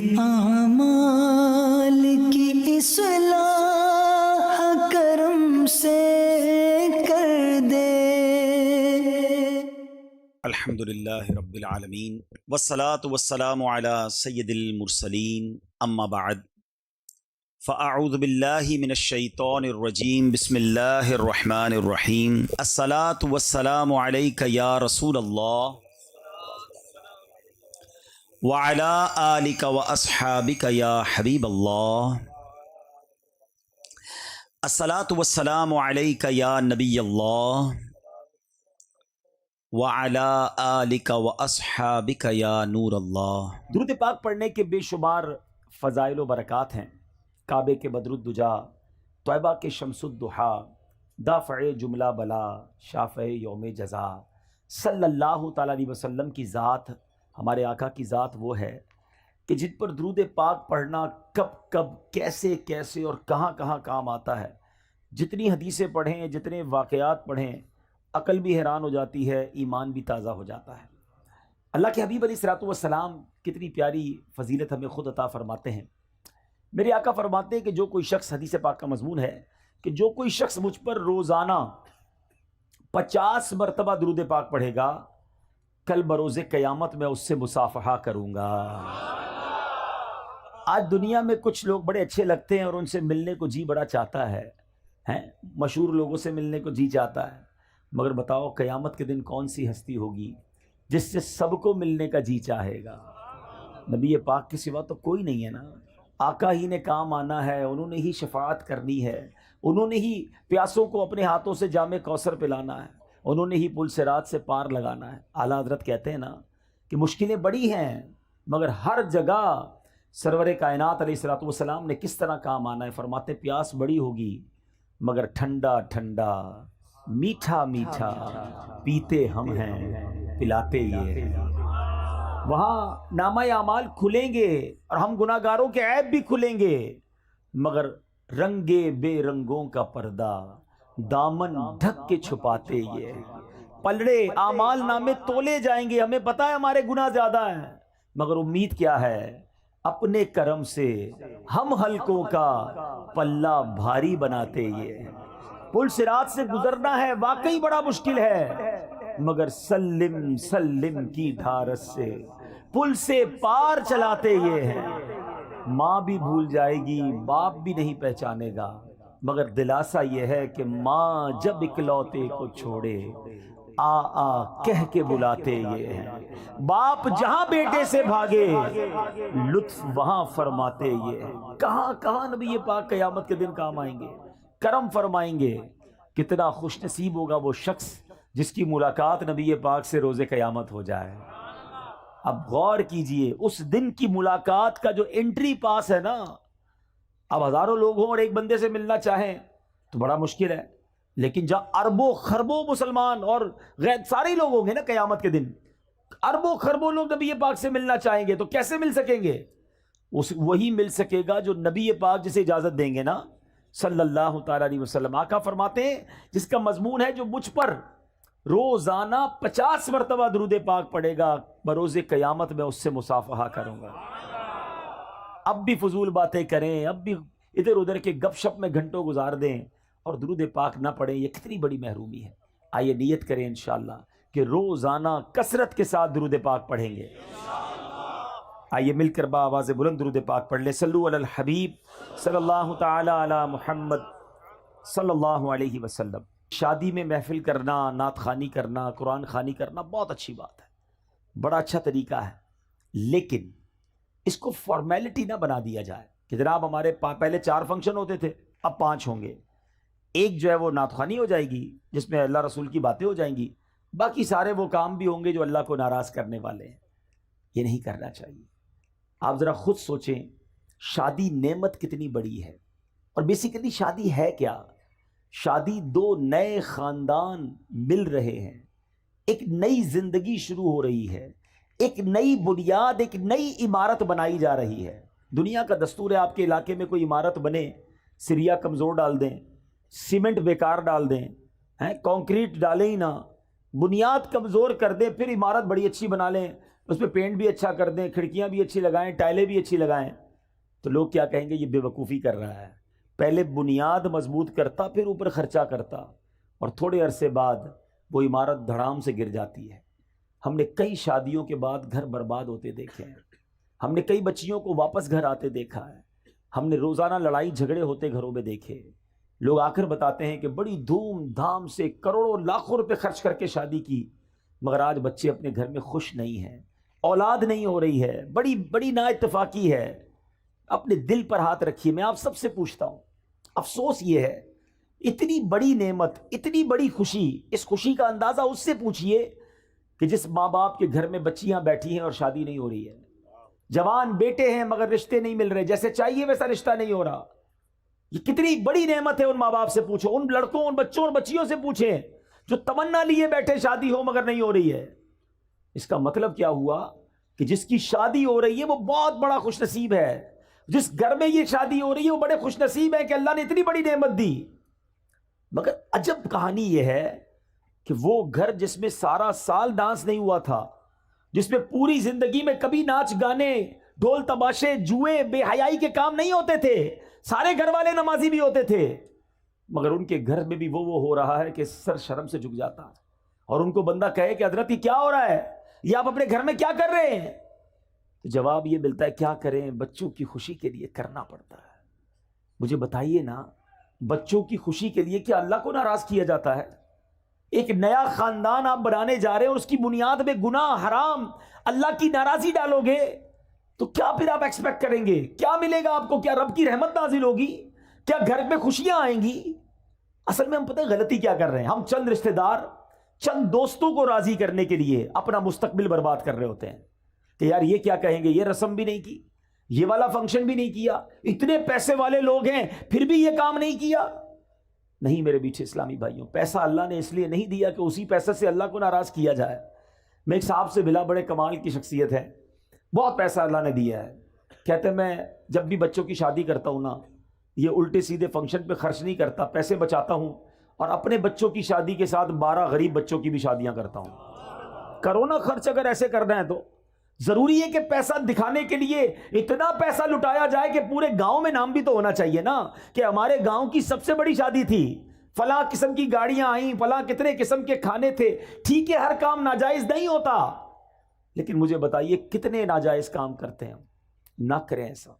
اعمال کی اصلاح کرم سے کر دے۔ الحمدللہ رب العالمین والصلاة والسلام علی سید المرسلین اما بعد فاعوذ باللہ من الشیطان الرجیم بسم اللہ الرحمن الرحیم الصلاة والسلام علیک یا رسول اللہ وعلی آلک واصحابک یا حبیب اللہ الصلاة والسلام علیک یا نبی اللہ وَعَلَىٰ آلِكَ وَأَصْحَابِكَ يَا نور اللہ۔ درود پاک پڑھنے کے بے شمار فضائل و برکات ہیں۔ کعبے کے بدر الدجا، طیبہ کے شمس الضحیٰ، دافع جملہ بلا، شافع یوم جزا، صلی اللہ تعالیٰ علیہ وسلم کی ذات، ہمارے آقا کی ذات وہ ہے کہ جن پر درود پاک پڑھنا کب کب کیسے کیسے اور کہاں کہاں کام آتا ہے۔ جتنی حدیثیں پڑھیں، جتنے واقعات پڑھیں، عقل بھی حیران ہو جاتی ہے، ایمان بھی تازہ ہو جاتا ہے۔ اللہ کے حبیب علیہ الصلوۃ والسلام کتنی پیاری فضیلت ہمیں خود عطا فرماتے ہیں۔ میرے آقا فرماتے ہیں کہ جو کوئی شخص، حدیث پاک کا مضمون ہے کہ جو کوئی شخص مجھ پر روزانہ 50 مرتبہ درود پاک پڑھے گا، کل بروز قیامت میں اس سے مصافحہ کروں گا۔ آج دنیا میں کچھ لوگ بڑے اچھے لگتے ہیں اور ان سے ملنے کو جی بڑا چاہتا ہے، مشہور لوگوں سے ملنے کو جی چاہتا ہے، مگر بتاؤ قیامت کے دن کون سی ہستی ہوگی جس سے سب کو ملنے کا جی چاہے گا؟ نبی پاک کے سوا تو کوئی نہیں ہے نا۔ آقا ہی نے کام آنا ہے، انہوں نے ہی شفاعت کرنی ہے، انہوں نے ہی پیاسوں کو اپنے ہاتھوں سے جام کوثر پلانا ہے، انہوں نے ہی پل صراط سے پار لگانا ہے۔ اعلیٰ حضرت کہتے ہیں نا کہ مشکلیں بڑی ہیں، مگر ہر جگہ سرور کائنات علیہ الصلوۃ والسلام نے کس طرح کام آنا ہے۔ فرماتے پیاس بڑی ہوگی مگر ٹھنڈا ٹھنڈا، میٹھا میٹھا پیتے ہم ہیں، پلاتے یہ ہیں۔ وہاں نامہ اعمال کھلیں گے اور ہم گناہ گاروں کے عیب بھی کھلیں گے، مگر رنگے بے رنگوں کا پردہ دامن ڈھک کے چھپاتے یہ ہیں۔ پلڑے اعمال نامے تولے جائیں گے، ہمیں پتہ ہے ہمارے گناہ زیادہ ہیں، مگر امید کیا ہے؟ اپنے کرم سے ہم حلقوں کا پلہ بھاری بناتے یہ ہیں۔ پل صراط سے گزرنا ہے واقعی بڑا مشکل ہے، مگر سلم سلم کی دھارس سے پل سے پار چلاتے یہ ہیں۔ ماں بھی بھول جائے گی، باپ بھی نہیں پہچانے گا، مگر دلاسا یہ ہے کہ ماں جب اکلوتے کو چھوڑے آ آ کہہ کے بلاتے یہ ہیں۔ باپ جہاں بیٹے سے بھاگے لطف وہاں فرماتے یہ ہیں۔ کہاں کہاں نبی پاک قیامت کے دن کام آئیں گے، کرم فرمائیں گے۔ کتنا خوش نصیب ہوگا وہ شخص جس کی ملاقات نبی پاک سے روز قیامت ہو جائے۔ اب غور کیجئے، اس دن کی ملاقات کا جو انٹری پاس ہے نا، اب ہزاروں لوگ ہوں اور ایک بندے سے ملنا چاہیں تو بڑا مشکل ہے، لیکن جہاں اربوں خربوں مسلمان اور غیر سارے لوگ ہوں گے نا قیامت کے دن، اربوں خربوں لوگ نبی پاک سے ملنا چاہیں گے تو کیسے مل سکیں گے؟ وہی مل سکے گا جو نبی پاک جسے اجازت دیں گے نا، صلی اللہ تعالیٰ علیہ وسلم۔ آقا فرماتے ہیں جس کا مضمون ہے جو مجھ پر روزانہ 50 مرتبہ درود پاک پڑھے گا، بروز قیامت میں اس سے مصافحہ کروں گا۔ اب بھی فضول باتیں کریں، اب بھی ادھر ادھر کے گپ شپ میں گھنٹوں گزار دیں اور درود پاک نہ پڑھیں، یہ کتنی بڑی محرومی ہے۔ آئیے نیت کریں انشاءاللہ کہ روزانہ کثرت کے ساتھ درود پاک پڑھیں گے۔ آئیے مل کر با آواز بلند درود پاک پڑھ لیں۔ صلو علی الحبیب صلی اللہ تعالی علی محمد صلی اللہ علیہ وسلم۔ شادی میں محفل کرنا، نعت خوانی کرنا، قرآن خوانی کرنا بہت اچھی بات ہے، بڑا اچھا طریقہ ہے، لیکن اس کو فارمیلٹی نہ بنا دیا جائے کہ جناب ہمارے پہلے 4 فنکشن ہوتے تھے اب 5 ہوں گے۔ ایک جو ہے وہ نعت خوانی ہو جائے گی جس میں اللہ رسول کی باتیں ہو جائیں گی، باقی سارے وہ کام بھی ہوں گے جو اللہ کو ناراض کرنے والے ہیں۔ یہ نہیں کرنا چاہیے۔ آپ ذرا خود سوچیں، شادی نعمت کتنی بڑی ہے، اور بیسیکلی شادی ہے کیا؟ شادی 2 نئے خاندان مل رہے ہیں، ایک نئی زندگی شروع ہو رہی ہے، ایک نئی بنیاد، ایک نئی عمارت بنائی جا رہی ہے۔ دنیا کا دستور ہے آپ کے علاقے میں کوئی عمارت بنے، سریا کمزور ڈال دیں، سیمنٹ بیکار ڈال دیں، کنکریٹ ڈالیں ہی نہ، بنیاد کمزور کر دیں، پھر عمارت بڑی اچھی بنا لیں، اس پہ پینٹ بھی اچھا کر دیں، کھڑکیاں بھی اچھی لگائیں، ٹائلیں بھی اچھی لگائیں، تو لوگ کیا کہیں گے؟ یہ بے وقوفی کر رہا ہے۔ پہلے بنیاد مضبوط کرتا، پھر اوپر خرچہ کرتا، اور تھوڑے عرصے بعد وہ عمارت دھڑام سے گر جاتی ہے۔ ہم نے کئی شادیوں کے بعد گھر برباد ہوتے دیکھے ہیں، ہم نے کئی بچیوں کو واپس گھر آتے دیکھا ہے، ہم نے روزانہ لڑائی جھگڑے ہوتے گھروں میں دیکھے۔ لوگ آ کر بتاتے ہیں کہ بڑی دھوم دھام سے کروڑوں لاکھوں روپے خرچ کر کے شادی کی، مگر آج بچے اپنے گھر میں خوش نہیں ہیں، اولاد نہیں ہو رہی ہے، بڑی بڑی نا اتفاقی ہے۔ اپنے دل پر ہاتھ رکھیے، میں آپ سب سے پوچھتا ہوں، افسوس یہ ہے، اتنی بڑی نعمت، اتنی بڑی خوشی، اس خوشی کا اندازہ اس سے پوچھئے کہ جس ماں باپ کے گھر میں بچیاں بیٹھی ہیں اور شادی نہیں ہو رہی ہے، جوان بیٹے ہیں مگر رشتے نہیں مل رہے، جیسے چاہیے ویسا رشتہ نہیں ہو رہا۔ یہ کتنی بڑی نعمت ہے، ان ماں باپ سے پوچھو، ان لڑکوں، ان بچوں اور بچیوں سے پوچھیں جو تمنا لیے بیٹھے شادی ہو مگر نہیں ہو رہی ہے۔ اس کا مطلب کیا ہوا کہ جس کی شادی ہو رہی ہے وہ بہت بڑا خوش نصیب ہے، جس گھر میں یہ شادی ہو رہی ہے وہ بڑے خوش نصیب ہے کہ اللہ نے اتنی بڑی نعمت دی۔ مگر عجب کہانی یہ ہے کہ وہ گھر جس میں سارا سال ڈانس نہیں ہوا تھا، جس میں پوری زندگی میں کبھی ناچ گانے، ڈھول تماشے، جوئے، بے حیائی کے کام نہیں ہوتے تھے، سارے گھر والے نمازی بھی ہوتے تھے، مگر ان کے گھر میں بھی وہ ہو رہا ہے کہ سر شرم سے جھک جاتا، اور ان کو بندہ کہے کہ حضرت یہ کیا ہو رہا ہے، یہ آپ اپنے گھر میں کیا کر رہے ہیں؟ تو جواب یہ ملتا ہے، کیا کریں، بچوں کی خوشی کے لیے کرنا پڑتا ہے۔ مجھے بتائیے نا، بچوں کی خوشی کے لیے کیا اللہ کو ناراض کیا جاتا ہے؟ ایک نیا خاندان آپ بنانے جا رہے ہیں اور اس کی بنیاد میں گناہ، حرام، اللہ کی ناراضی ڈالو گے تو کیا پھر آپ ایکسپیکٹ کریں گے؟ کیا ملے گا آپ کو؟ کیا رب کی رحمت نازل ہوگی؟ کیا گھر میں خوشیاں آئیں گی؟ اصل میں ہم پتہ غلطی کیا کر رہے ہیں، ہم چند رشتہ دار، چند دوستوں کو راضی کرنے کے لیے اپنا مستقبل برباد کر رہے ہوتے ہیں کہ یار یہ کیا کہیں گے، یہ رسم بھی نہیں کی، یہ والا فنکشن بھی نہیں کیا، اتنے پیسے والے لوگ ہیں پھر بھی یہ کام نہیں کیا۔ نہیں میرے بیٹھے اسلامی بھائیوں، پیسہ اللہ نے اس لیے نہیں دیا کہ اسی پیسے سے اللہ کو ناراض کیا جائے۔ میں ایک صاحب سے ملا، بڑے کمال کی شخصیت ہے، بہت پیسہ اللہ نے دیا ہے، کہتے ہیں میں جب بھی بچوں کی شادی کرتا ہوں نا، یہ الٹے سیدھے فنکشن پہ خرچ نہیں کرتا، پیسے بچاتا ہوں اور اپنے بچوں کی شادی کے ساتھ 12 غریب بچوں کی بھی شادیاں کرتا ہوں۔ کرونا خرچ اگر ایسے کرنا ہے تو ضروری ہے کہ پیسہ دکھانے کے لیے اتنا پیسہ لٹایا جائے کہ پورے گاؤں میں نام بھی تو ہونا چاہیے نا کہ ہمارے گاؤں کی سب سے بڑی شادی تھی، فلاں قسم کی گاڑیاں آئیں، فلاں کتنے قسم کے کھانے تھے۔ ٹھیک ہے، ہر کام ناجائز نہیں ہوتا، لیکن مجھے بتائیے کتنے ناجائز کام کرتے ہیں؟ نہ کریں ایسا۔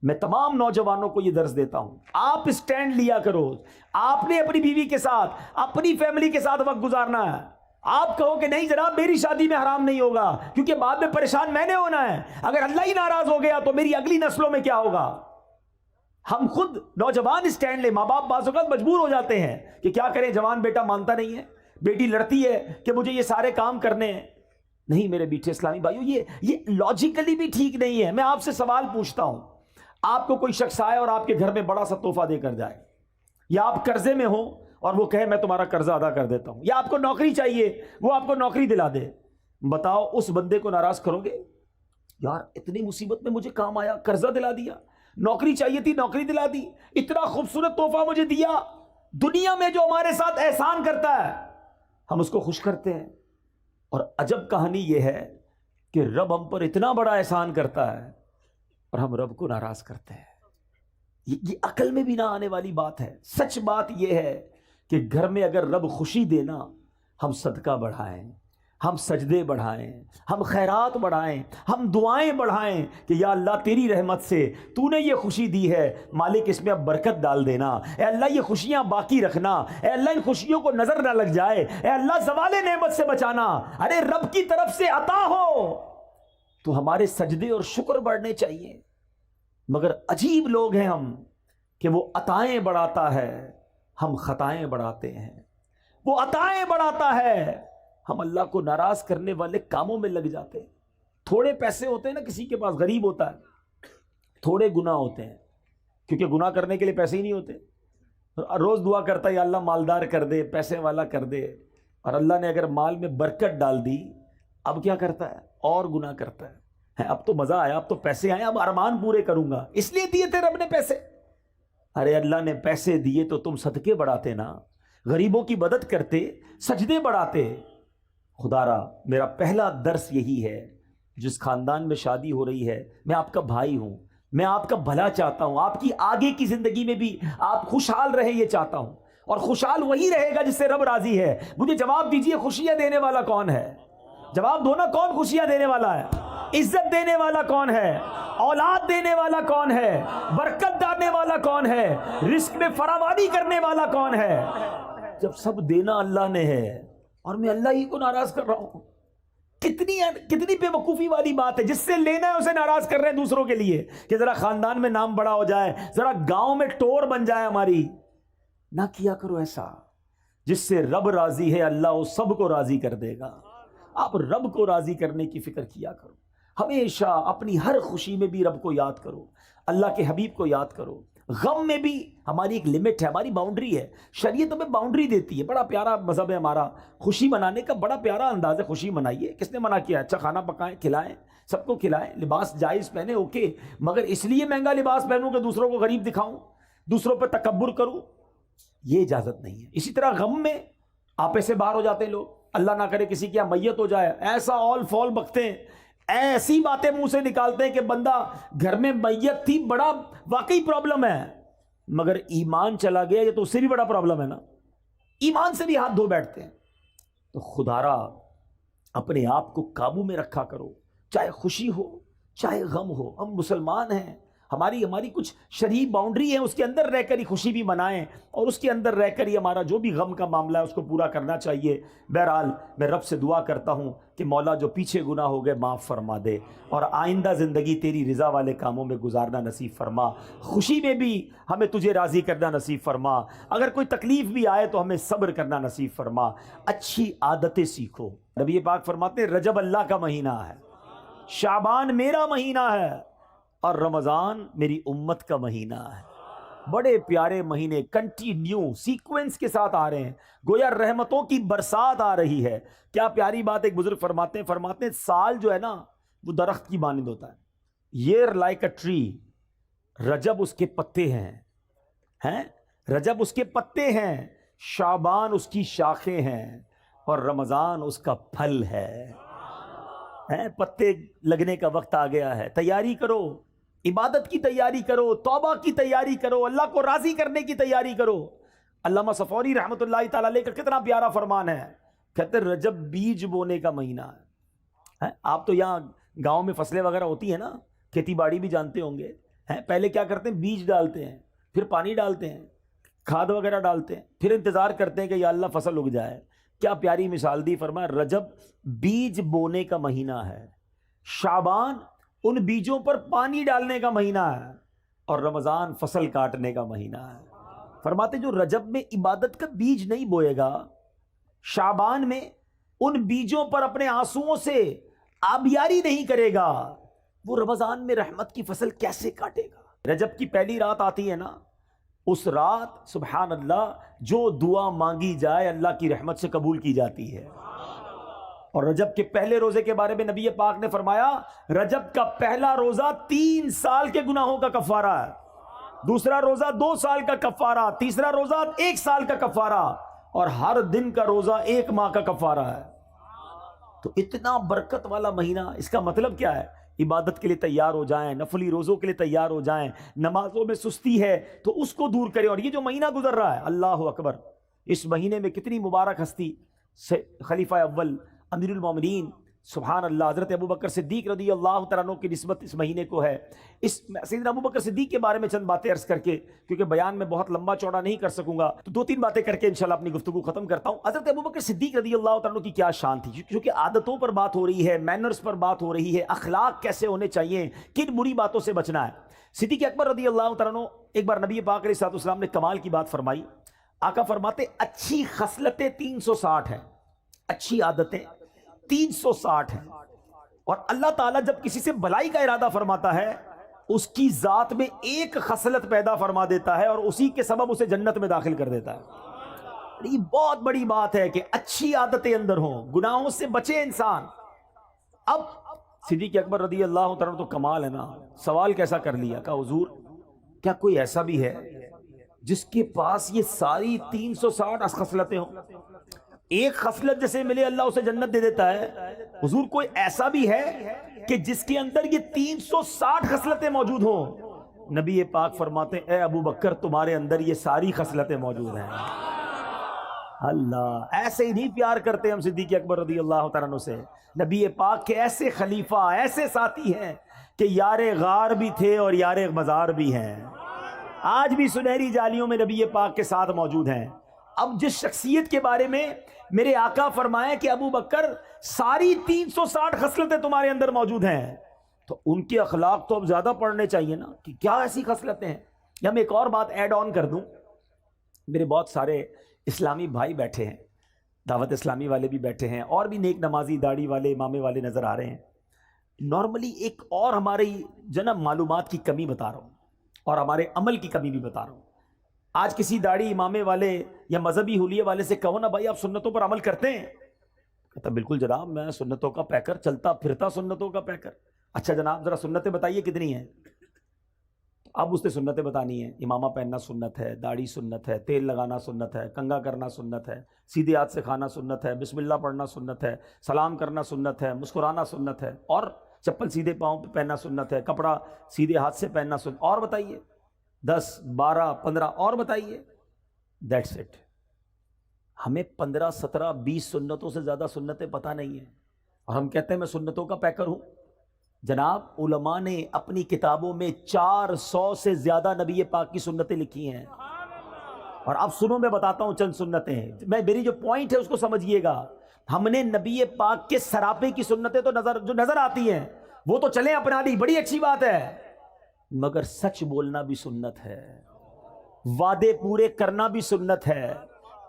میں تمام نوجوانوں کو یہ درس دیتا ہوں، آپ اسٹینڈ لیا کرو، آپ نے اپنی بیوی کے ساتھ، اپنی فیملی کے ساتھ وقت گزارنا ہے۔ آپ کہو کہ نہیں جناب میری شادی میں حرام نہیں ہوگا کیونکہ بعد میں پریشان میں نے ہونا ہے، اگر اللہ ہی ناراض ہو گیا تو میری اگلی نسلوں میں کیا ہوگا؟ ہم خود نوجوان اسٹینڈ لیں۔ ماں باپ بعض اوقات مجبور ہو جاتے ہیں کہ کیا کریں، جوان بیٹا مانتا نہیں ہے، بیٹی لڑتی ہے کہ مجھے یہ سارے کام کرنے ہیں۔ نہیں میرے بیٹھے اسلامی بھائیوں، یہ لاجیکلی بھی ٹھیک نہیں ہے۔ میں آپ سے سوال پوچھتا ہوں، آپ کو کوئی شخص آئے اور آپ کے گھر میں بڑا سا تحفہ دے کر جائے، یا آپ قرضے میں ہوں اور وہ کہے میں تمہارا قرضہ ادا کر دیتا ہوں، یا آپ کو نوکری چاہیے وہ آپ کو نوکری دلا دے، بتاؤ اس بندے کو ناراض کرو گے؟ یار اتنی مصیبت میں مجھے کام آیا، قرضہ دلا دیا، نوکری چاہیے تھی نوکری دلا دی، اتنا خوبصورت تحفہ مجھے دیا۔ دنیا میں جو ہمارے ساتھ احسان کرتا ہے ہم اس کو خوش کرتے ہیں، اور عجب کہانی یہ ہے کہ رب ہم پر اتنا بڑا احسان کرتا ہے اور ہم رب کو ناراض کرتے ہیں۔ یہ عقل میں بھی نہ آنے والی بات ہے۔ سچ بات یہ ہے کہ گھر میں اگر رب خوشی دینا، ہم صدقہ بڑھائیں، ہم سجدے بڑھائیں، ہم خیرات بڑھائیں، ہم دعائیں بڑھائیں کہ یا اللہ تیری رحمت سے تو نے یہ خوشی دی ہے، مالک اس میں اب برکت ڈال دینا، اے اللہ یہ خوشیاں باقی رکھنا، اے اللہ ان خوشیوں کو نظر نہ لگ جائے، اے اللہ زوال نعمت سے بچانا۔ ارے رب کی طرف سے عطا ہو تو ہمارے سجدے اور شکر بڑھنے چاہیے، مگر عجیب لوگ ہیں ہم کہ وہ عطائیں بڑھاتا ہے، ہم خطائیں بڑھاتے ہیں۔ وہ عطائیں بڑھاتا ہے، ہم اللہ کو ناراض کرنے والے کاموں میں لگ جاتے ہیں۔ تھوڑے پیسے ہوتے ہیں نا، کسی کے پاس غریب ہوتا ہے، تھوڑے گناہ ہوتے ہیں کیونکہ گناہ کرنے کے لیے پیسے ہی نہیں ہوتے، روز دعا کرتا ہے یا اللہ مالدار کر دے، پیسے والا کر دے، اور اللہ نے اگر مال میں برکت ڈال دی اب کیا کرتا ہے؟ اور گناہ کرتا ہے۔ اب تو مزہ آیا، اب تو پیسے آئے، اب ارمان پورے کروں گا، اس لیے دیے تھے رب نے پیسے۔ ارے اللہ نے پیسے دیے تو تم صدقے بڑھاتے نا، غریبوں کی مدد کرتے، سجدے بڑھاتے۔ خدا را میرا پہلا درس یہی ہے، جس خاندان میں شادی ہو رہی ہے، میں آپ کا بھائی ہوں، میں آپ کا بھلا چاہتا ہوں، آپ کی آگے کی زندگی میں بھی آپ خوشحال رہے یہ چاہتا ہوں، اور خوشحال وہی رہے گا جس سے رب راضی ہے۔ مجھے جواب دیجئے، خوشیاں دینے والا کون ہے؟ جواب دو نا، کون خوشیاں دینے والا ہے؟ عزت دینے والا کون ہے؟ اولاد دینے والا کون ہے؟ برکت ڈالنے والا کون ہے؟ رزق میں فراوانی کرنے والا کون ہے؟ جب سب دینا اللہ نے ہے اور میں اللہ ہی کو ناراض کر رہا ہوں، کتنی بے وقوفی والی بات ہے۔ جس سے لینا ہے اسے ناراض کر رہے ہیں دوسروں کے لیے، کہ ذرا خاندان میں نام بڑا ہو جائے، ذرا گاؤں میں ٹور بن جائے ہماری۔ نہ کیا کرو ایسا، جس سے رب راضی ہے اللہ وہ سب کو راضی کر دے گا۔ آپ رب کو راضی کرنے کی فکر کیا کرو، ہمیشہ اپنی ہر خوشی میں بھی رب کو یاد کرو، اللہ کے حبیب کو یاد کرو۔ غم میں بھی ہماری ایک لمٹ ہے، ہماری باؤنڈری ہے، شریعت ہمیں باؤنڈری دیتی ہے۔ بڑا پیارا مذہب ہے ہمارا، خوشی منانے کا بڑا پیارا انداز ہے۔ خوشی منائیے، کس نے منع کیا؟ اچھا کھانا پکائیں، کھلائیں، سب کو کھلائیں، لباس جائز پہنے، اوکے، مگر اس لیے مہنگا لباس پہنوں کہ دوسروں کو غریب دکھاؤں، دوسروں پہ تکبر کروں، یہ اجازت نہیں ہے۔ اسی طرح غم میں آپے سے باہر ہو جاتے ہیں لوگ، اللہ نہ کرے کسی کی یہاں میت ہو جائے، ایسا اول فول بکتے ہیں، ایسی باتیں منہ سے نکالتے ہیں کہ بندہ گھر میں میت تھی، بڑا واقعی پرابلم ہے، مگر ایمان چلا گیا یہ تو اس سے بھی بڑا پرابلم ہے نا، ایمان سے بھی ہاتھ دھو بیٹھتے ہیں۔ تو خدارا اپنے آپ کو قابو میں رکھا کرو، چاہے خوشی ہو چاہے غم ہو۔ ہم مسلمان ہیں، ہماری کچھ شرعی باؤنڈری ہے، اس کے اندر رہ کر ہی خوشی بھی منائیں، اور اس کے اندر رہ کر ہی ہمارا جو بھی غم کا معاملہ ہے اس کو پورا کرنا چاہیے۔ بہرحال میں رب سے دعا کرتا ہوں کہ مولا جو پیچھے گناہ ہو گئے معاف فرما دے، اور آئندہ زندگی تیری رضا والے کاموں میں گزارنا نصیب فرما، خوشی میں بھی ہمیں تجھے راضی کرنا نصیب فرما، اگر کوئی تکلیف بھی آئے تو ہمیں صبر کرنا نصیب فرما۔ اچھی عادتیں سیکھو۔ نبی پاک فرماتے ہیں رجب اللہ کا مہینہ ہے، شعبان میرا مہینہ ہے، اور رمضان میری امت کا مہینہ ہے۔ بڑے پیارے مہینے کنٹینیو سیکوینس کے ساتھ آ رہے ہیں، گویا رحمتوں کی برسات آ رہی ہے۔ کیا پیاری بات ایک بزرگ فرماتے ہیں سال جو ہے نا وہ درخت کی مانند ہوتا ہے، year like a tree، رجب اس کے پتے ہیں، رجب اس کے پتے ہیں، شعبان اس کی شاخیں ہیں، اور رمضان اس کا پھل ہے۔ پتے لگنے کا وقت آ گیا ہے، تیاری کرو، عبادت کی تیاری کرو، توبہ کی تیاری کرو، اللہ کو راضی کرنے کی تیاری کرو۔ علامہ صفوری رحمۃ اللہ تعالی علیہ کا کتنا پیارا فرمان ہے، کہتے رجب بیج بونے کا مہینہ ہے۔ آپ تو یہاں گاؤں میں فصلیں وغیرہ ہوتی ہیں نا، کھیتی باڑی بھی جانتے ہوں گے، پہلے کیا کرتے ہیں، بیج ڈالتے ہیں، پھر پانی ڈالتے ہیں، کھاد وغیرہ ڈالتے ہیں، پھر انتظار کرتے ہیں کہ یا اللہ فصل اگ جائے۔ کیا پیاری مثال دی، فرمایا رجب بیج بونے کا مہینہ ہے، شعبان ان بیجوں پر پانی ڈالنے کا مہینہ ہے، اور رمضان فصل کاٹنے کا مہینہ ہے۔ فرماتے جو رجب میں عبادت کا بیج نہیں بوئے گا، شعبان میں ان بیجوں پر اپنے آنسوؤں سے آبیاری نہیں کرے گا، وہ رمضان میں رحمت کی فصل کیسے کاٹے گا؟ رجب کی پہلی رات آتی ہے نا، اس رات سبحان اللہ جو دعا مانگی جائے اللہ کی رحمت سے قبول کی جاتی ہے۔ اور رجب کے پہلے روزے کے بارے میں نبی پاک نے فرمایا رجب کا پہلا روزہ 3 سال کے گناہوں کا کفارہ ہے، دوسرا روزہ 2 سال کا کفارہ، تیسرا روزہ 1 سال کا کفارہ، اور ہر دن کا روزہ 1 ماہ کا کفارہ ہے۔ تو اتنا برکت والا مہینہ، اس کا مطلب کیا ہے؟ عبادت کے لیے تیار ہو جائیں، نفلی روزوں کے لیے تیار ہو جائیں، نمازوں میں سستی ہے تو اس کو دور کریں۔ اور یہ جو مہینہ گزر رہا ہے، اللہ اکبر، اس مہینے میں کتنی مبارک ہستی، خلیفہ اول امیر المومنین سبحان اللہ حضرت ابوبکر صدیق رضی اللہ تعالیٰ عنہ کی نسبت اس مہینے کو ہے۔ اس سیدنا ابوبکر صدیق کے بارے میں چند باتیں عرض کر کے، کیونکہ بیان میں بہت لمبا چوڑا نہیں کر سکوں گا، تو 2-3 باتیں کر کے انشاءاللہ اپنی گفتگو ختم کرتا ہوں۔ حضرت ابوبکر صدیق رضی اللہ تعالیٰ عنہ کی کیا شان تھی، کیونکہ عادتوں پر بات ہو رہی ہے، مینرز پر بات ہو رہی ہے، اخلاق کیسے ہونے چاہیے، کن بری باتوں سے بچنا ہے۔ صدیق اکبر رضی اللہ تعالیٰ عنہ ایک بار نبی پاک علیہ الصلوۃ والسلام نے کمال کی بات فرمائی۔ آقا فرماتے اچھی خصلتیں 360 ہیں، اچھی عادتیں 360 ہیں، اور اللہ تعالیٰ جب کسی سے بلائی کا ارادہ فرماتا ہے اس کی ذات میں ایک خصلت پیدا فرما دیتا ہے، اور اسی کے سبب اسے جنت میں داخل کر دیتا ہے۔ یہ بہت بڑی بات ہے کہ اچھی عادتیں اندر ہوں، گناہوں سے بچے انسان۔ اب صدیق اکبر رضی اللہ تعالیٰ تو کمال ہے نا، سوال کیسا کر لیا، کہا حضور کیا کوئی ایسا بھی ہے جس کے پاس یہ ساری 360 خصلتیں ہوں، ایک خصلت جیسے ملے اللہ اسے جنت دے دیتا ہے؟ حضور کوئی ایسا بھی ہے کہ جس کے اندر یہ 360 خصلتیں موجود ہوں، نبی پاک فرماتے ہیں اے ابو بکر تمہارے اندر یہ ساری خصلتیں موجود ہیں۔ اللہ، ایسے ہی نہیں پیار کرتے ہم صدیق اکبر رضی اللہ تعالیٰ عنہ سے۔ نبی پاک کے ایسے خلیفہ، ایسے ساتھی ہیں کہ یار غار بھی تھے اور یار مزار بھی ہیں، آج بھی سنہری جالیوں میں نبی پاک کے ساتھ موجود ہیں۔ اب جس شخصیت کے بارے میں میرے آقا فرمائے کہ ابو بکر ساری 360 خصلتیں تمہارے اندر موجود ہیں، تو ان کے اخلاق تو اب زیادہ پڑھنے چاہیے نا، کہ کیا ایسی خصلتیں ہیں۔ یا میں ایک اور بات ایڈ آن کر دوں، میرے بہت سارے اسلامی بھائی بیٹھے ہیں، دعوت اسلامی والے بھی بیٹھے ہیں، اور بھی نیک نمازی داڑھی والے امامے والے نظر آ رہے ہیں۔ نارملی ایک اور ہماری جناب معلومات کی کمی بتا رہا ہوں، اور ہمارے عمل کی کمی بھی بتا رہا ہوں۔ آج کسی داڑھی امامے والے یا مذہبی حلیے والے سے کہو نا بھائی آپ سنتوں پر عمل کرتے ہیں، کہتا بالکل جناب میں سنتوں کا پیکر، چلتا پھرتا سنتوں کا پیکر۔ اچھا جناب ذرا سنتیں بتائیے کتنی ہیں؟ اب اس نے سنتیں بتانی ہیں، امامہ پہننا سنت ہے، داڑھی سنت ہے، تیل لگانا سنت ہے، کنگھا کرنا سنت ہے، سیدھے ہاتھ سے کھانا سنت ہے، بسم اللہ پڑھنا سنت ہے، سلام کرنا سنت ہے، مسکرانا سنت ہے، اور چپل سیدھے پاؤں پہ پہننا سنت ہے، کپڑا سیدھے ہاتھ سے پہننا سنت۔ اور بتائیے 10 12 15 اور بتائیے، دیٹس اٹ۔ ہمیں 15 17 20 سنتوں سے زیادہ سنتیں پتہ نہیں ہیں، اور ہم کہتے ہیں میں سنتوں کا پیکر ہوں۔ جناب علماء نے اپنی کتابوں میں 400 سے زیادہ نبی پاک کی سنتیں لکھی ہیں، اور اب سنو میں بتاتا ہوں چند سنتیں، میری جو پوائنٹ ہے اس کو سمجھیے گا۔ ہم نے نبی پاک کے سراپے کی سنتیں تو جو نظر آتی ہیں وہ تو چلیں اپنا لی، بڑی اچھی بات ہے، مگر سچ بولنا بھی سنت ہے، وعدے پورے کرنا بھی سنت ہے،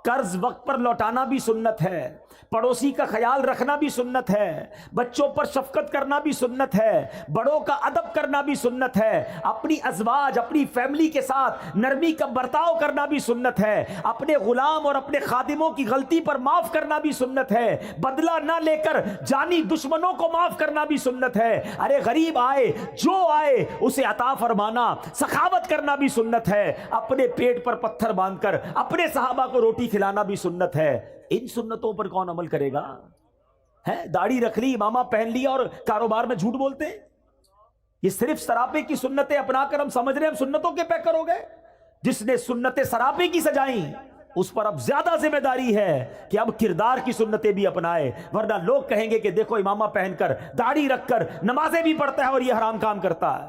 قرض وقت پر لوٹانا بھی سنت ہے، پڑوسی کا خیال رکھنا بھی سنت ہے، بچوں پر شفقت کرنا بھی سنت ہے، بڑوں کا ادب کرنا بھی سنت ہے، اپنی ازواج اپنی فیملی کے ساتھ نرمی کا برتاؤ کرنا بھی سنت ہے، اپنے غلام اور اپنے خادموں کی غلطی پر معاف کرنا بھی سنت ہے، بدلہ نہ لے کر جانی دشمنوں کو معاف کرنا بھی سنت ہے، ارے غریب آئے جو آئے اسے عطا فرمانا، سخاوت کرنا بھی سنت ہے، اپنے پیٹ پر پتھر باندھ کر اپنے صحابہ کو روٹی کھلانا بھی سنت ہے۔ ان سنتوں پر کون عمل کرے گا؟ ہے داڑھی رکھ لی، امامہ پہن لیا اور کاروبار میں جھوٹ بولتے ہیں؟ یہ صرف سراپے کی سنتیں اپنا کر ہم سمجھ رہے ہیں ہم سنتوں کے پیکر ہو گئے۔ جس نے سنتیں سراپے کی سجائیں اس پر اب زیادہ ذمہ داری ہے کہ اب کردار کی سنتیں بھی اپنائے، ورنہ لوگ کہیں گے کہ دیکھو امامہ پہن کر داڑھی رکھ کر نمازیں بھی پڑھتا ہے اور یہ حرام کام کرتا ہے،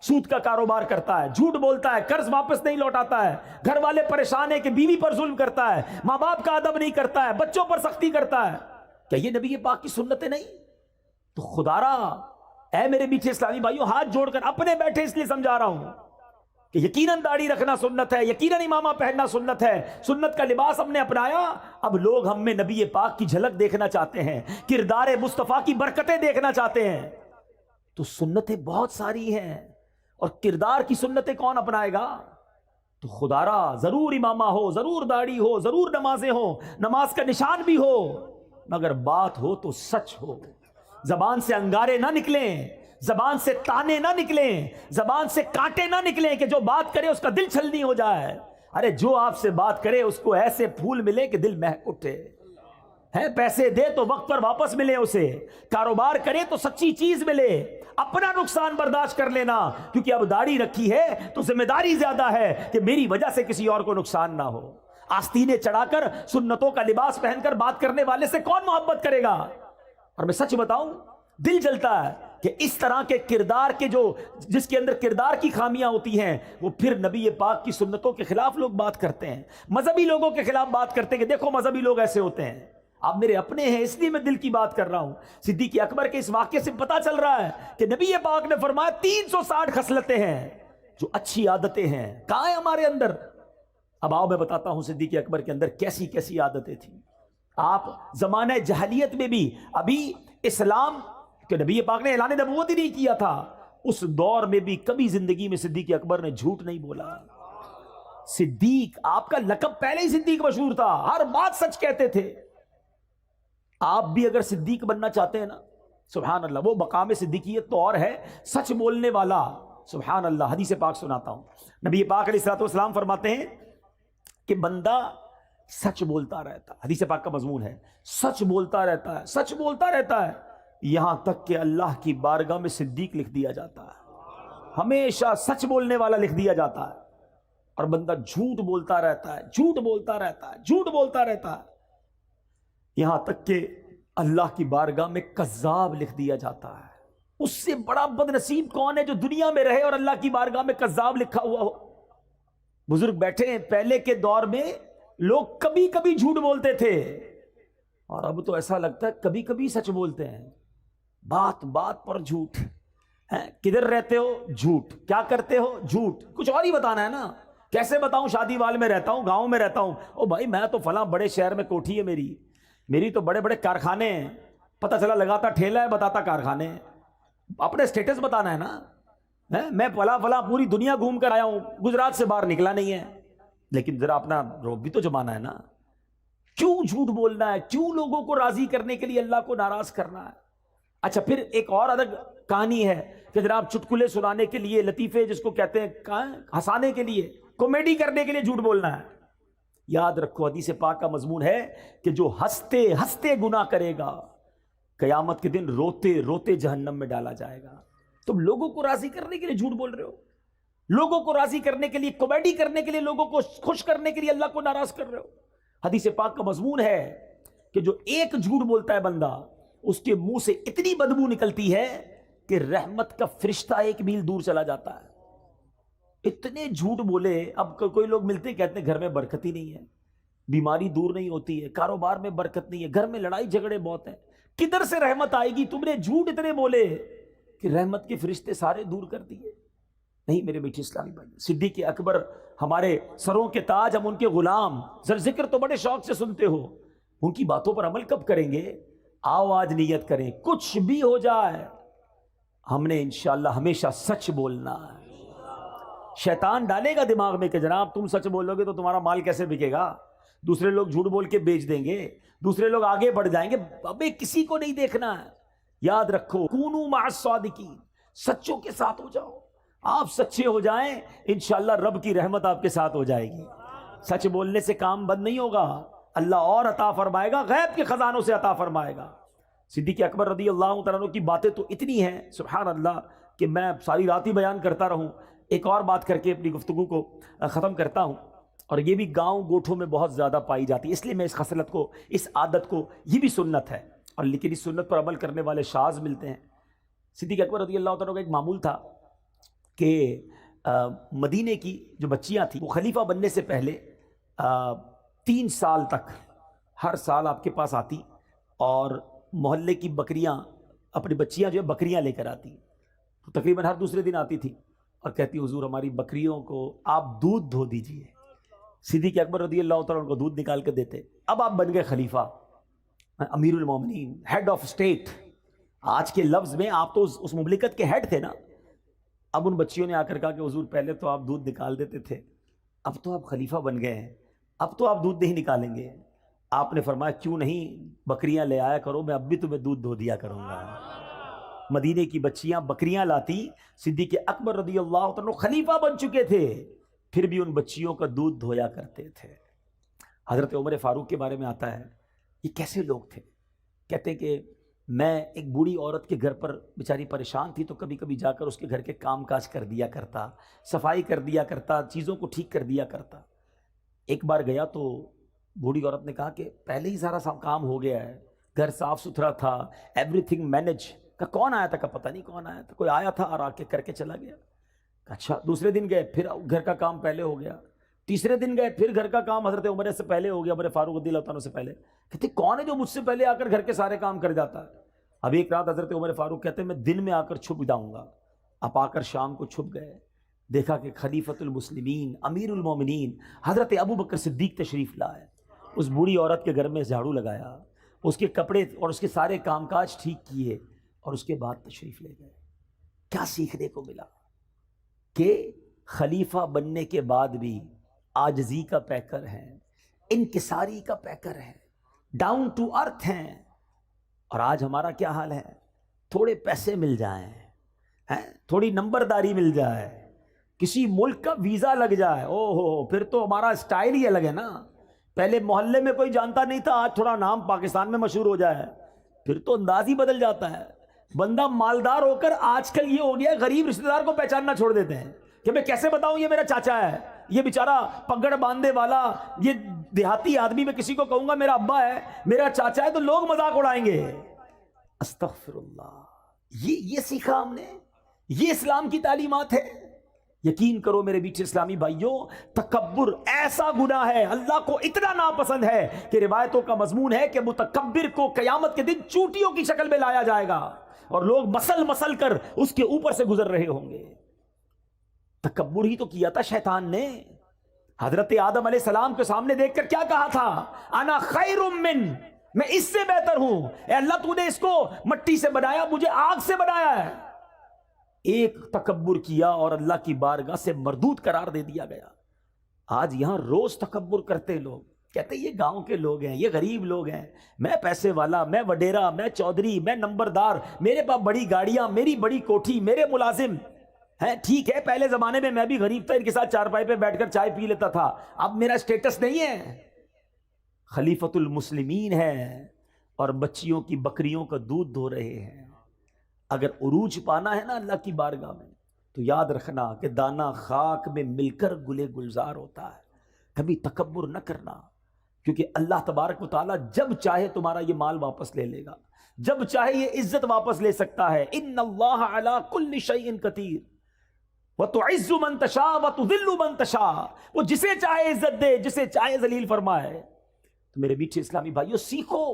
سود کا کاروبار کرتا ہے، جھوٹ بولتا ہے، قرض واپس نہیں لوٹاتا ہے، گھر والے پریشان ہیں کہ بیوی پر ظلم کرتا ہے، ماں باپ کا ادب نہیں کرتا ہے، بچوں پر سختی کرتا ہے۔ کیا یہ نبی پاک کی سنتیں نہیں؟ تو خدا را اے میرے میٹھے اسلامی بھائیوں، ہاتھ جوڑ کر اپنے بیٹھے اس لیے سمجھا رہا ہوں کہ یقیناً داڑھی رکھنا سنت ہے، یقیناً امامہ پہننا سنت ہے، سنت کا لباس ہم نے اپنایا۔ اب لوگ ہم میں نبی پاک کی جھلک دیکھنا چاہتے ہیں، کردار مصطفیٰ کی برکتیں دیکھنا چاہتے ہیں، تو سنتیں بہت ساری ہیں، اور کردار کی سنتیں کون اپنائے گا؟ تو خدا را ضرور امامہ ہو، ضرور داڑھی ہو، ضرور نمازیں ہو، نماز کا نشان بھی ہو، مگر بات ہو تو سچ ہو، زبان سے انگارے نہ نکلیں، زبان سے تانے نہ نکلیں، زبان سے کانٹے نہ نکلیں کہ جو بات کرے اس کا دل چھلنی ہو جائے۔ ارے جو آپ سے بات کرے اس کو ایسے پھول ملے کہ دل مہک اٹھے، ہے پیسے دے تو وقت پر واپس ملے، اسے کاروبار کرے تو سچی چیز ملے، اپنا نقصان برداشت کر لینا، کیونکہ اب داڑھی رکھی ہے تو ذمہ داری زیادہ ہے کہ میری وجہ سے کسی اور کو نقصان نہ ہو۔ آستینے چڑھا کر سنتوں کا لباس پہن کر بات کرنے والے سے کون محبت کرے گا؟ اور میں سچ بتاؤں دل جلتا ہے کہ اس طرح کے کردار کے جس کے اندر کردار کی خامیاں ہوتی ہیں وہ پھر نبی پاک کی سنتوں کے خلاف لوگ بات کرتے ہیں، مذہبی لوگوں کے خلاف بات کرتے ہیں کہ دیکھو مذہبی لوگ ایسے ہوتے ہیں۔ آپ میرے اپنے ہیں اس لیے میں دل کی بات کر رہا ہوں۔ صدیق اکبر کے اس واقعے سے پتا چل رہا ہے کہ نبی پاک نے فرمایا 360 خصلتیں ہیں جو اچھی عادتیں ہیں، کہاں ہیں ہمارے اندر؟ اب آؤ میں بتاتا ہوں صدیق اکبر کے اندر کیسی کیسی عادتیں تھیں۔ آپ زمانہ جہلیت میں بھی، ابھی اسلام کہ نبی پاک نے اعلان نبوت ہی نہیں کیا تھا، اس دور میں بھی کبھی زندگی میں صدیق اکبر نے جھوٹ نہیں بولا۔ صدیق، آپ کا لقب پہلے ہی صدیق مشہور تھا، ہر بات سچ کہتے تھے۔ آپ بھی اگر صدیق بننا چاہتے ہیں نا، سبحان اللہ، وہ مقام صدیقیت تو اور ہے، سچ بولنے والا، سبحان اللہ۔ حدیث پاک سناتا ہوں، نبی پاک علیہ الصلوۃ والسلام فرماتے ہیں کہ بندہ سچ بولتا رہتا، حدیث پاک کا مضمون ہے، سچ بولتا رہتا ہے، سچ بولتا رہتا ہے، یہاں تک کہ اللہ کی بارگاہ میں صدیق لکھ دیا جاتا ہے، ہمیشہ سچ بولنے والا لکھ دیا جاتا ہے، اور بندہ جھوٹ بولتا رہتا ہے، جھوٹ بولتا رہتا ہے، جھوٹ بولتا رہتا ہے، یہاں تک کہ اللہ کی بارگاہ میں کذاب لکھ دیا جاتا ہے۔ اس سے بڑا بد نصیب کون ہے جو دنیا میں رہے اور اللہ کی بارگاہ میں کذاب لکھا ہوا ہو؟ بزرگ بیٹھے ہیں، پہلے کے دور میں لوگ کبھی کبھی جھوٹ بولتے تھے، اور اب تو ایسا لگتا ہے کبھی کبھی سچ بولتے ہیں، بات بات پر جھوٹ۔ کدھر رہتے ہو؟ جھوٹ۔ کیا کرتے ہو؟ جھوٹ۔ کچھ اور ہی بتانا ہے نا، کیسے بتاؤں شادی وال میں رہتا ہوں، گاؤں میں رہتا ہوں، او بھائی میں تو فلاں بڑے شہر میں کوٹھی ہے میری تو بڑے بڑے کارخانے ہیں، پتہ چلا لگاتا ٹھیلا ہے بتاتا کارخانے ہیں۔ اپنے سٹیٹس بتانا ہے نا، میں فلاں پوری دنیا گھوم کر آیا ہوں، گجرات سے باہر نکلا نہیں ہے، لیکن ذرا اپنا روب بھی تو جمانا ہے نا۔ کیوں جھوٹ بولنا ہے؟ کیوں لوگوں کو راضی کرنے کے لیے اللہ کو ناراض کرنا ہے؟ اچھا پھر ایک اور الگ کہانی ہے کہ جناب چٹکلے سنانے کے لیے، لطیفے جس کو کہتے ہیں، ہنسانے کے لیے، کامیڈی کرنے کے لیے جھوٹ بولنا ہے۔ یاد رکھو حدیث پاک کا مضمون ہے کہ جو ہنستے ہنستے گناہ کرے گا قیامت کے دن روتے روتے جہنم میں ڈالا جائے گا۔ تم لوگوں کو راضی کرنے کے لیے جھوٹ بول رہے ہو، لوگوں کو راضی کرنے کے لیے، کامیڈی کرنے کے لیے، لوگوں کو خوش کرنے کے لیے اللہ کو ناراض کر رہے ہو۔ حدیث پاک کا مضمون ہے کہ جو ایک جھوٹ بولتا ہے بندہ، اس کے منہ سے اتنی بدبو نکلتی ہے کہ رحمت کا فرشتہ 1 میل دور چلا جاتا ہے۔ اتنے جھوٹ بولے، اب کوئی لوگ ملتے کہتے ہیں گھر میں برکت ہی نہیں ہے، بیماری دور نہیں ہوتی ہے، کاروبار میں برکت نہیں ہے، گھر میں لڑائی جھگڑے بہت ہیں، کدھر سے رحمت آئے گی؟ تم نے جھوٹ اتنے بولے کہ رحمت کے فرشتے سارے دور کر دیے۔ نہیں میرے بیٹھے اسلامی بھائی، صدیق اکبر ہمارے سروں کے تاج، ہم ان کے غلام، ذکر تو بڑے شوق سے سنتے ہو، ان کی باتوں پر عمل کب کریں گے؟ آؤ آج نیت کریں، کچھ بھی ہو جائے ہم نے انشاءاللہ ہمیشہ سچ بولنا ہے۔ شیطان ڈالے گا دماغ میں کہ جناب تم سچ بولو گے تو تمہارا مال کیسے بکے گا، دوسرے لوگ جھوٹ بول کے بیچ دیں گے، دوسرے لوگ آگے بڑھ جائیں گے، ابے کسی کو نہیں دیکھنا ہے۔ یاد رکھو کونوا مع الصادقین، سچوں کے ساتھ ہو جاؤ، آپ سچے ہو جائیں انشاءاللہ رب کی رحمت آپ کے ساتھ ہو جائے گی۔ سچ بولنے سے کام بند نہیں ہوگا، اللہ اور عطا فرمائے گا، غیب کے خزانوں سے عطا فرمائے گا۔ صدیق اکبر رضی اللہ تعالیٰ عنہ کی باتیں تو اتنی ہیں سبحان اللہ کہ میں ساری رات ہی بیان کرتا رہوں۔ ایک اور بات کر کے اپنی گفتگو کو ختم کرتا ہوں، اور یہ بھی گاؤں گوٹھوں میں بہت زیادہ پائی جاتی ہے، اس لیے میں اس خصلت کو، اس عادت کو، یہ بھی سنت ہے، اور لیکن اس سنت پر عمل کرنے والے شاذ ملتے ہیں۔ صدیق اکبر رضی اللہ تعالیٰ کا ایک معمول تھا کہ مدینے کی جو بچیاں تھیں وہ خلیفہ بننے سے پہلے 3 سال تک ہر سال آپ کے پاس آتی، اور محلے کی بکریاں، اپنی بچیاں جو ہے بکریاں لے کر آتی، تو تقریباً ہر دوسرے دن آتی تھی اور کہتی حضور ہماری بکریوں کو آپ دودھ دھو دیجئے۔ صدیق اکبر رضی اللہ تعالیٰ عنہ کو دودھ نکال کے دیتے۔ اب آپ بن گئے خلیفہ، امیر المومنین، ہیڈ آف اسٹیٹ، آج کے لفظ میں آپ تو اس مملکت کے ہیڈ تھے نا۔ اب ان بچیوں نے آ کر کہا کہ حضور پہلے تو آپ دودھ نکال دیتے تھے، اب تو آپ خلیفہ بن گئے ہیں، اب تو آپ دودھ نہیں نکالیں گے۔ آپ نے فرمایا کیوں نہیں، بکریاں لے آیا کرو، میں اب بھی تمہیں دودھ دھو دیا کروں گا۔ مدینے کی بچیاں بکریاں لاتی، صدیق اکبر رضی اللہ عنہ خلیفہ بن چکے تھے، پھر بھی ان بچیوں کا دودھ دھویا کرتے تھے۔ حضرت عمر فاروق کے بارے میں آتا ہے، یہ کیسے لوگ تھے؟ کہتے کہ میں ایک بوڑھی عورت کے گھر پر بیچاری پریشان تھی، تو کبھی کبھی جا کر اس کے گھر کے کام کاج کر دیا کرتا، صفائی کر دیا کرتا، چیزوں کو ٹھیک کر دیا کرتا۔ ایک بار گیا تو بوڑھی عورت نے کہا کہ پہلے ہی سارا کام ہو گیا ہے، گھر صاف ستھرا تھا، ایوری تھنگ مینج۔ کہ کون آیا تھا؟ کہ پتہ نہیں کون آیا تھا، کوئی آیا تھا اور آ کے کر کے چلا گیا۔ اچھا دوسرے دن گئے، پھر گھر کا کام پہلے ہو گیا، تیسرے دن گئے، پھر گھر کا کام حضرت عمر سے پہلے ہو گیا، عمر فاروق رضی اللہ عنہ سے پہلے۔ کہتے کون ہے جو مجھ سے پہلے آ کر گھر کے سارے کام کر جاتا ہے؟ اب ایک رات حضرت عمر فاروق کہتے ہیں میں دن میں آ کر چھپ جاؤں گا۔ اب آ کر شام کو چھپ گئے، دیکھا کہ خلیفۃ المسلمین امیر المومنین حضرت ابو بکر صدیق تشریف لائے۔ اس بوڑھی عورت کے گھر میں جھاڑو لگایا، اس کے کپڑے اور اس کے سارے کام کاج ٹھیک کیے، اور اس کے بعد تشریف لے گئے۔ کیا سیکھنے کو ملا؟ کہ خلیفہ بننے کے بعد بھی عاجزی کا پیکر ہیں، انکساری کا پیکر ہیں، ڈاؤن ٹو ارتھ ہیں۔ اور آج ہمارا کیا حال ہے؟ تھوڑے پیسے مل جائیں، تھوڑی نمبرداری مل جائے، کسی ملک کا ویزا لگ جائے، او ہو پھر تو ہمارا سٹائل ہی الگ ہے نا۔ پہلے محلے میں کوئی جانتا نہیں تھا، آج تھوڑا نام پاکستان میں مشہور ہو جائے پھر تو انداز ہی بدل جاتا ہے۔ بندہ مالدار ہو کر آج کل یہ ہو گیا غریب رشتہ دار کو پہچاننا چھوڑ دیتے ہیں کہ میں کیسے بتاؤں یہ میرا چاچا ہے، یہ بیچارہ پگڑ باندھے والا، یہ دیہاتی آدمی، میں کسی کو کہوں گا میرا ابا ہے، میرا چاچا ہے، تو لوگ مذاق اڑائیں گے۔ استغفر اللہ، یہ سیکھا ہم نے، یہ اسلام کی تعلیمات ہے۔ یقین کرو میرے بیچ اسلامی بھائیوں، تکبر ایسا گناہ ہے، اللہ کو اتنا ناپسند ہے کہ روایتوں کا مضمون ہے کہ متکبر کو قیامت کے دن چوٹیوں کی شکل میں لایا جائے گا اور لوگ مسل مسل کر اس کے اوپر سے گزر رہے ہوں گے۔ تکبر ہی تو کیا تھا شیطان نے۔ حضرت آدم علیہ السلام کے سامنے دیکھ کر کیا کہا تھا؟ انا خیر من، میں اس سے بہتر ہوں، اے اللہ تو نے اس کو مٹی سے بنایا، مجھے آگ سے بنایا ہے۔ ایک تکبر کیا اور اللہ کی بارگاہ سے مردود قرار دے دیا گیا۔ آج یہاں روز تکبر کرتے لوگ، کہتے یہ گاؤں کے لوگ ہیں، یہ غریب لوگ ہیں، میں پیسے والا، میں وڈیرا، میں چودھری، میں نمبردار، میرے پاس بڑی گاڑیاں، میری بڑی کوٹھی، میرے ملازم ہیں۔ ٹھیک ہے، پہلے زمانے میں میں بھی غریب تھا، ان کے ساتھ چارپائی پہ بیٹھ کر چائے پی لیتا تھا، اب میرا سٹیٹس نہیں ہے۔ خلیفۃ المسلمین ہے اور بچیوں کی بکریوں کا دودھ دھو رہے ہیں۔ اگر عروج پانا ہے نا اللہ کی بارگاہ میں، تو یاد رکھنا کہ دانا خاک میں مل کر گلے گلزار ہوتا ہے۔ کبھی تکبر نہ کرنا، کیونکہ اللہ تبارک و تعالیٰ جب چاہے تمہارا یہ مال واپس لے لے گا، جب چاہے یہ عزت واپس لے سکتا ہے۔ ان اللہ علی کل شیء قدیر وتعز من تشاء وتذل من تشاء، وہ جسے چاہے عزت دے، جسے چاہے ذلیل فرمائے۔ تو میرے میٹھے اسلامی بھائیوں، سیکھو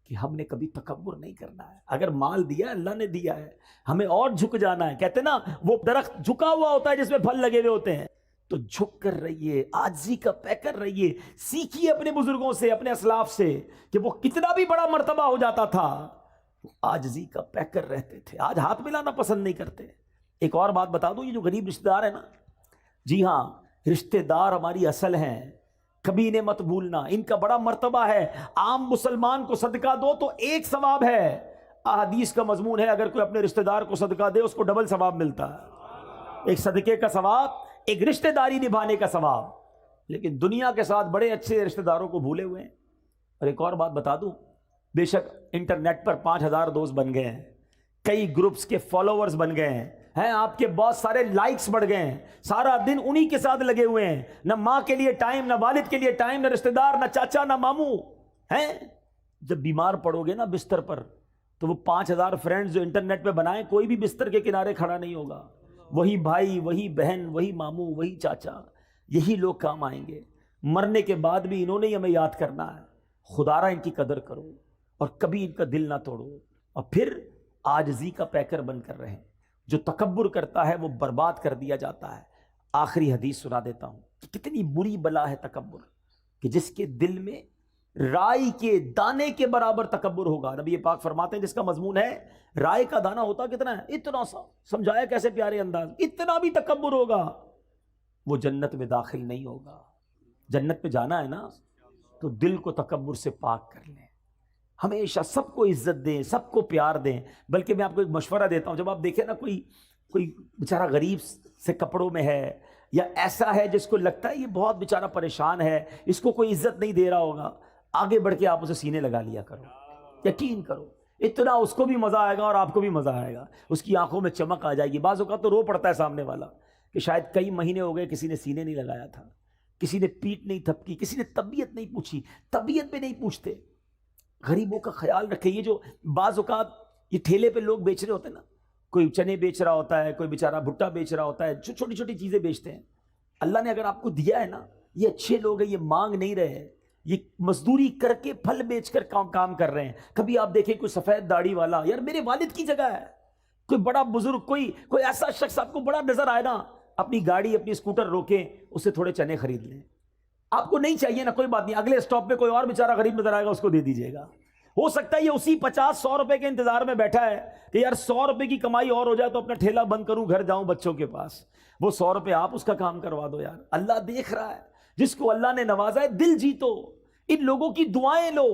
کہ ہم نے کبھی تکبر نہیں کرنا ہے۔ اگر مال دیا اللہ نے دیا ہے، ہمیں اور جھک جانا ہے۔ کہتے نا وہ درخت جھکا ہوا ہوتا ہے جس میں پھل لگے ہوئے ہوتے ہیں، تو جھک کر رہیے، عاجزی کا پیکر رہیے، سیکھیے اپنے بزرگوں سے، اپنے اسلاف سے کہ وہ کتنا بھی بڑا مرتبہ ہو جاتا تھا، وہ عاجزی کا پیکر رہتے تھے۔ آج ہاتھ ملانا پسند نہیں کرتے۔ ایک اور بات بتا دوں، یہ جو غریب رشتہ دار ہے نا، جی ہاں، رشتہ دار ہماری اصل ہیں، کبھی انہیں مت بھولنا، ان کا بڑا مرتبہ ہے۔ عام مسلمان کو صدقہ دو تو ایک ثواب ہے، احادیث کا مضمون ہے اگر کوئی اپنے رشتہ دار کو صدقہ دے اس کو ڈبل ثواب ملتا ہے، ایک صدقے کا ثواب، ایک رشتہ داری نبھانے کا ثواب۔ لیکن دنیا کے ساتھ بڑے اچھے رشتہ داروں کو بھولے ہوئے ہیں۔ اور ایک اور بات بتا دوں، بے شک انٹرنیٹ پر 5000 دوست بن گئے ہیں، کئی گروپس کے فالوورز بن گئے ہیں، آپ کے بہت سارے لائکس بڑھ گئے ہیں، سارا دن انہی کے ساتھ لگے ہوئے ہیں، نہ ماں کے لیے ٹائم، نہ والد کے لیے ٹائم، نہ رشتہ دار، نہ چاچا، نہ ماموں ہیں۔ جب بیمار پڑو گے نا بستر پر، تو وہ 5000 فرینڈز جو انٹرنیٹ پہ بنائیں، کوئی بھی بستر کے کنارے کھڑا نہیں ہوگا، وہی بھائی، وہی بہن، وہی ماموں، وہی چاچا، یہی لوگ کام آئیں گے۔ مرنے کے بعد بھی انہوں نے ہی ہمیں یاد کرنا ہے۔ خدا را ان کی قدر کرو اور کبھی ان کا دل نہ توڑو، اور پھر عاجزی کا پیکر بن کر رہیں۔ جو تکبر کرتا ہے وہ برباد کر دیا جاتا ہے۔ آخری حدیث سنا دیتا ہوں کہ کتنی بری بلا ہے تکبر، کہ جس کے دل میں رائی کے دانے کے برابر تکبر ہوگا۔ نبی پاک فرماتے ہیں جس کا مضمون ہے رائے کا دانہ ہوتا کتنا ہے، اتنا سا، سمجھایا کیسے پیارے انداز، اتنا بھی تکبر ہوگا، وہ جنت میں داخل نہیں ہوگا۔ جنت پہ جانا ہے نا، تو دل کو تکبر سے پاک کر لیں، ہمیشہ سب کو عزت دیں، سب کو پیار دیں۔ بلکہ میں آپ کو ایک مشورہ دیتا ہوں، جب آپ دیکھیں نا کوئی بیچارہ غریب سے کپڑوں میں ہے، یا ایسا ہے جس کو لگتا ہے یہ بہت بیچارہ پریشان ہے، اس کو کوئی عزت نہیں دے رہا ہوگا، آگے بڑھ کے آپ اسے سینے لگا لیا کرو۔ یقین کرو اتنا اس کو بھی مزہ آئے گا اور آپ کو بھی مزہ آئے گا، اس کی آنکھوں میں چمک آ جائے گی۔ بعض اوقات تو رو پڑتا ہے سامنے والا کہ شاید کئی مہینے ہو گئے کسی نے سینے نہیں لگایا تھا، کسی نے پیٹ نہیں تھپکی، کسی نے طبیعت نہیں پوچھی۔ طبیعت پہ نہیں پوچھتے۔ غریبوں کا خیال رکھے۔ یہ جو بعض اوقات یہ ٹھیلے پہ لوگ بیچ رہے ہوتے ہیں نا، کوئی چنے بیچ رہا ہوتا ہے، کوئی بیچارہ بھٹا بیچ رہا ہوتا ہے، جو چھوٹی چھوٹی چیزیں بیچتے ہیں، اللہ نے اگر آپ کو دیا ہے نا، یہ اچھے لوگ ہیں، یہ مانگ نہیں رہے، یہ مزدوری کر کے پھل بیچ کر کام کر رہے ہیں۔ کبھی آپ دیکھیں کوئی سفید داڑھی والا، یار میرے والد کی جگہ ہے، کوئی بڑا بزرگ، کوئی ایسا شخص آپ کو بڑا نظر آئے نا، اپنی گاڑی، اپنی اسکوٹر روکیں، اس سے تھوڑے چنے خرید لیں۔ آپ کو نہیں چاہیے نا، کوئی بات نہیں، اگلے اسٹاپ پہ کوئی اور بیچارہ غریب نظر آئے گا، اس کو دے دیجیے گا۔ ہو سکتا ہے یہ اسی 50-100 روپے کے انتظار میں بیٹھا ہے کہ یار 100 روپے کی کمائی اور ہو جائے تو اپنا ٹھیلا بند کروں، گھر جاؤں بچوں کے پاس، وہ 100 روپے آپ اس کا کام کروا دو۔ یار اللہ دیکھ رہا ہے، جس کو اللہ نے نوازا ہے دل جیتو، ان لوگوں کی دعائیں لو۔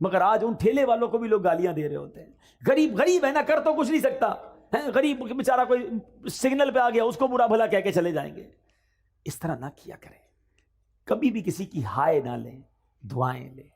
مگر آج ان ٹھیلے والوں کو بھی لوگ گالیاں دے رہے ہوتے ہیں۔ غریب ہے نا، کر تو کچھ نہیں سکتا ہے، غریب بیچارہ کوئی سگنل پہ آ گیا، اس کو برا بھلا کہہ کے چلے جائیں گے۔ اس طرح نہ کیا کریں، کبھی بھی کسی کی ہائے نہ لیں، دعائیں لیں۔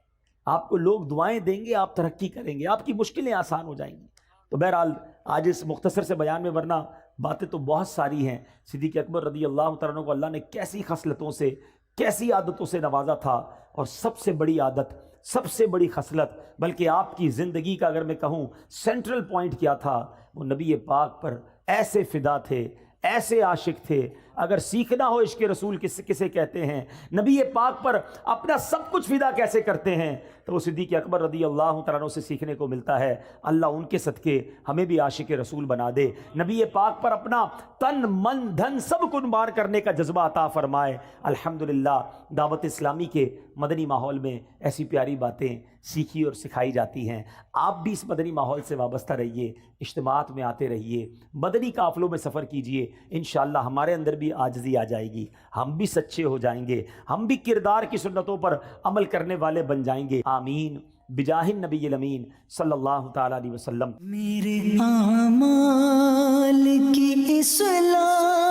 آپ کو لوگ دعائیں دیں گے، آپ ترقی کریں گے، آپ کی مشکلیں آسان ہو جائیں گی۔ تو بہرحال آج اس مختصر سے بیان میں، ورنہ باتیں تو بہت ساری ہیں. صدیق اکبر رضی اللہ تعالیٰ عنہ کو اللہ نے کیسی خصلتوں سے، کیسی عادتوں سے نوازا تھا. اور سب سے بڑی عادت، سب سے بڑی خصلت، بلکہ آپ کی زندگی کا اگر میں کہوں سینٹرل پوائنٹ کیا تھا، وہ نبی پاک پر ایسے فدا تھے، ایسے عاشق تھے. اگر سیکھنا ہو عشق رسول کسے کہتے ہیں، نبی پاک پر اپنا سب کچھ فدا کیسے کرتے ہیں، تو وہ صدیق اکبر رضی اللہ تعالیٰ عنہ سے سیکھنے کو ملتا ہے. اللہ ان کے صدقے ہمیں بھی عاشق رسول بنا دے، نبی پاک پر اپنا تن من دھن سب قربان کرنے کا جذبہ عطا فرمائے. الحمدللہ دعوت اسلامی کے مدنی ماحول میں ایسی پیاری باتیں سیکھی اور سکھائی جاتی ہیں. آپ بھی اس مدنی ماحول سے وابستہ رہیے، اجتماعات میں آتے رہیے، مدنی قافلوں میں سفر کیجئے. انشاءاللہ ہمارے اندر بھی عاجزی آ جائے گی، ہم بھی سچے ہو جائیں گے، ہم بھی کردار کی سنتوں پر عمل کرنے والے بن جائیں گے. آمین بجاہ النبی الامین صلی اللہ تعالیٰ علیہ وسلم. میرے اعمال کی اصلاح